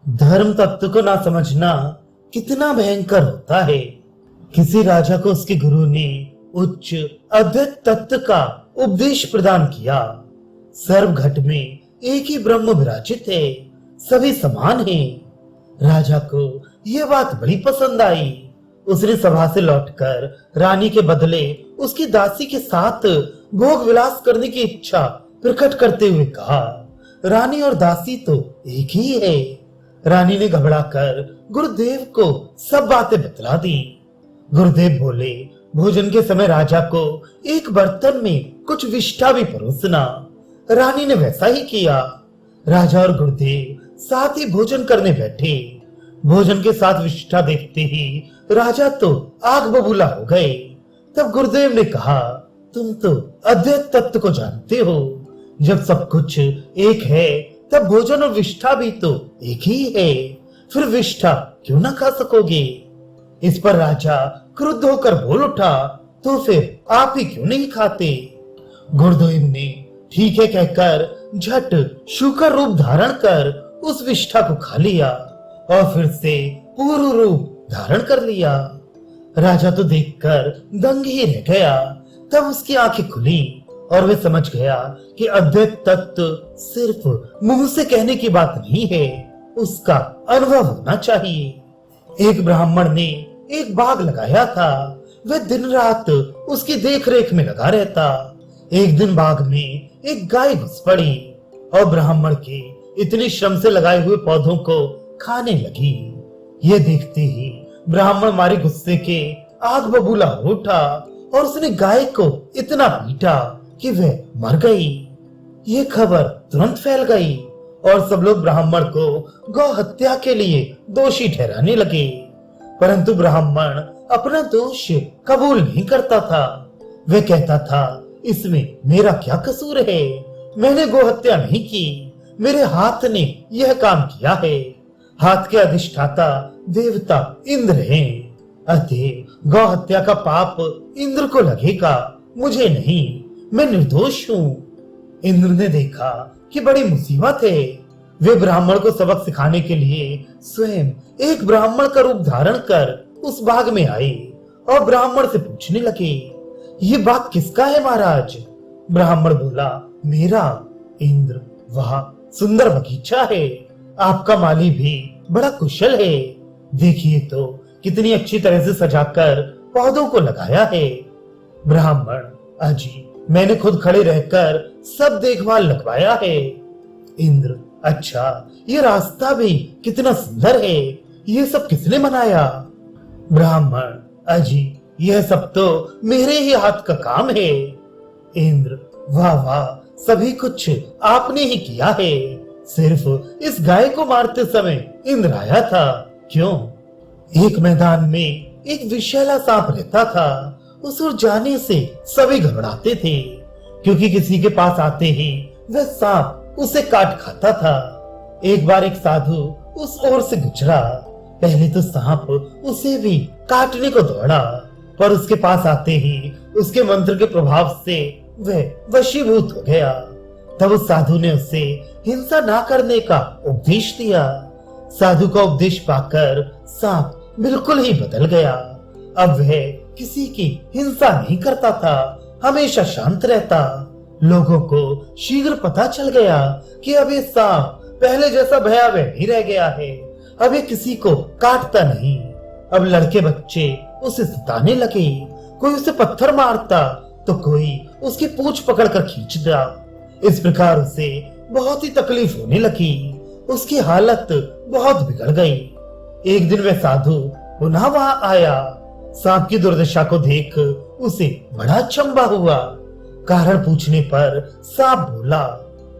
धर्म तत्व को ना समझना कितना भयंकर होता है। किसी राजा को उसके गुरु ने उच्च अद्वैत तत्व का उपदेश प्रदान किया। सर्व घट में एक ही ब्रह्म विराजित है, सभी समान हैं। राजा को यह बात बड़ी पसंद आई। उसने सभा से लौटकर रानी के बदले उसकी दासी के साथ भोग विलास करने की इच्छा प्रकट करते हुए कहा, रानी और दासी तो एक ही है। रानी ने घबराकर गुरुदेव को सब बातें बतला दी। गुरुदेव बोले, भोजन के समय राजा को एक बर्तन में कुछ विष्ठा भी परोसना। रानी ने वैसा ही किया। राजा और गुरुदेव साथ ही भोजन करने बैठे। भोजन के साथ विष्ठा देखते ही राजा तो आग बबूला हो गए। तब गुरुदेव ने कहा, तुम तो अद्वैत तत्व को जानते हो। जब सब कुछ एक है तब भोजन और विष्ठा भी तो एक ही है, फिर विष्ठा क्यों ना खा सकोगे? इस पर राजा क्रुद्ध होकर बोल उठा, तो फिर आप ही क्यों नहीं खाते? गुरुदेव ने ठीक है कहकर झट शूकर रूप धारण कर उस विष्ठा को खा लिया और फिर से पूर्ण रूप धारण कर लिया। राजा तो देखकर दंग ही रह गया। तब उसकी आंखें खुली और वे समझ गया कि अद्वैत तत्व सिर्फ मुंह से कहने की बात नहीं है, उसका अनुभव होना चाहिए। एक ब्राह्मण ने एक बाग लगाया था। वह दिन रात उसकी देख रेख में लगा रहता। एक दिन बाग में एक गाय घुस पड़ी और ब्राह्मण के इतनी श्रम से लगाए हुए पौधों को खाने लगी। ये देखते ही ब्राह्मण मारे गुस्से के आग बबूला हो उठा और उसने गाय को इतना पीटा कि वह मर गई। ये खबर तुरंत फैल गई और सब लोग ब्राह्मण को गौ हत्या के लिए दोषी ठहराने लगे। परंतु ब्राह्मण अपना दोष कबूल नहीं करता था। वह कहता था, इसमें मेरा क्या कसूर है? मैंने गौ हत्या नहीं की, मेरे हाथ ने यह काम किया है। हाथ के अधिष्ठाता देवता इंद्र हैं, अतः गौ हत्या का पाप इंद्र को लगेगा, मुझे नहीं। मैं निर्दोष हूँ। इंद्र ने देखा कि बड़ी मुसीबत है। वे ब्राह्मण को सबक सिखाने के लिए स्वयं एक ब्राह्मण का रूप धारण कर उस बाग में आए और ब्राह्मण से पूछने लगे, ये बाग किसका है महाराज? ब्राह्मण बोला, मेरा। इंद्र, वह सुंदर बगीचा है, आपका माली भी बड़ा कुशल है। देखिए तो कितनी अच्छी तरह से सजाकर पौधों को लगाया है। ब्राह्मण, अजी मैंने खुद खड़े रहकर सब देखभाल लगवाया है। इंद्र, अच्छा ये रास्ता भी कितना सुंदर है, ये सब किसने बनाया? ब्राह्मण, अजी यह सब तो मेरे ही हाथ का काम है। इंद्र, वाह वाह, सभी कुछ आपने ही किया है। सिर्फ इस गाय को मारते समय इंद्र आया था, क्यों? एक मैदान में एक विषैला सांप रहता था। उस ओर जाने से सभी घबराते थे, क्योंकि किसी के पास आते ही वह सांप उसे काट खाता था। एक बार एक साधु उस ओर से गुजरा। पहले तो सांप उसे भी काटने को दौड़ा, पर उसके पास आते ही उसके मंत्र के प्रभाव से वह वशीभूत हो गया। तब उस साधु ने उसे हिंसा ना करने का उपदेश दिया। साधु का उपदेश पाकर सांप बिल्कुल ही बदल गया। अब वह किसी की हिंसा नहीं करता था, हमेशा शांत रहता। लोगों को शीघ्र पता चल गया कि अब ये सांप पहले जैसा भयावह नहीं रह गया है। अब ये किसी को काटता नहीं। अब लड़के बच्चे उसे सताने लगे। कोई उसे पत्थर मारता तो कोई उसकी पूंछ पकड़कर खींचता। इस प्रकार उसे बहुत ही तकलीफ होने लगी। उसकी हालत बहुत बिगड़ गई। एक दिन वह साधु पुनः वहां आया। सांप की दुर्दशा को देख उसे बड़ा अचंभा हुआ। कारण पूछने पर सांप बोला,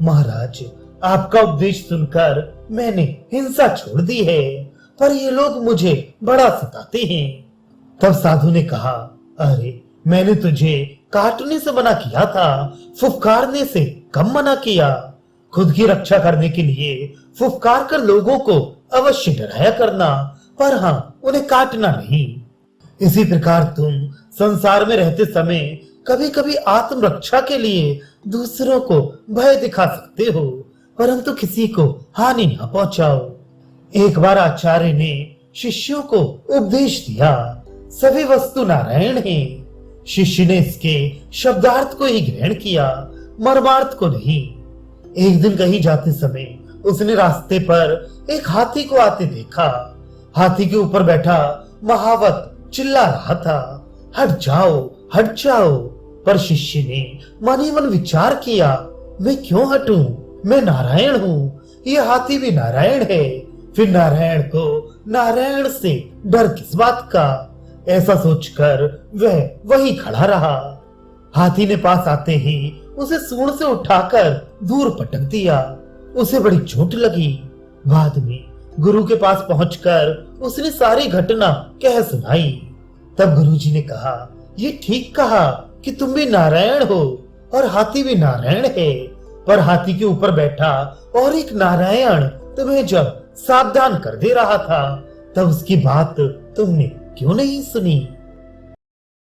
महाराज आपका उपदेश सुनकर मैंने हिंसा छोड़ दी है, पर ये लोग मुझे बड़ा सताते हैं। तब साधु ने कहा, अरे मैंने तुझे काटने से मना किया था, फुफकारने से कम मना किया। खुद की रक्षा करने के लिए फुफकार कर लोगों को अवश्य डराया करना, पर हाँ उन्हें काटना नहीं। इसी प्रकार तुम संसार में रहते समय कभी कभी आत्मरक्षा के लिए दूसरों को भय दिखा सकते हो, परंतु किसी को हानि ना पहुंचाओ। एक बार आचार्य ने शिष्यों को उपदेश दिया, सभी वस्तु नारायण है। शिष्य ने इसके शब्दार्थ को ही ग्रहण किया, मर्मार्थ को नहीं। एक दिन कहीं जाते समय उसने रास्ते पर एक हाथी को आते देखा। हाथी के ऊपर बैठा महावत चिल्ला रहा था, हट जाओ हट जाओ। पर शिष्य ने मन ही मन विचार किया, मैं क्यों हटूं, मैं नारायण हूँ, ये हाथी भी नारायण है, फिर नारायण को नारायण से डर किस बात का। ऐसा सोचकर वह वहीं खड़ा रहा। हाथी ने पास आते ही उसे सूंड से उठाकर दूर पटक दिया। उसे बड़ी चोट लगी। बाद में गुरु के पास पहुंचकर उसने सारी घटना कह सुनाई। तब गुरुजी ने कहा, ये ठीक कहा कि तुम भी नारायण हो और हाथी भी नारायण है, पर हाथी के ऊपर बैठा और एक नारायण तुम्हें जब सावधान कर दे रहा था, तब उसकी बात तुमने क्यों नहीं सुनी।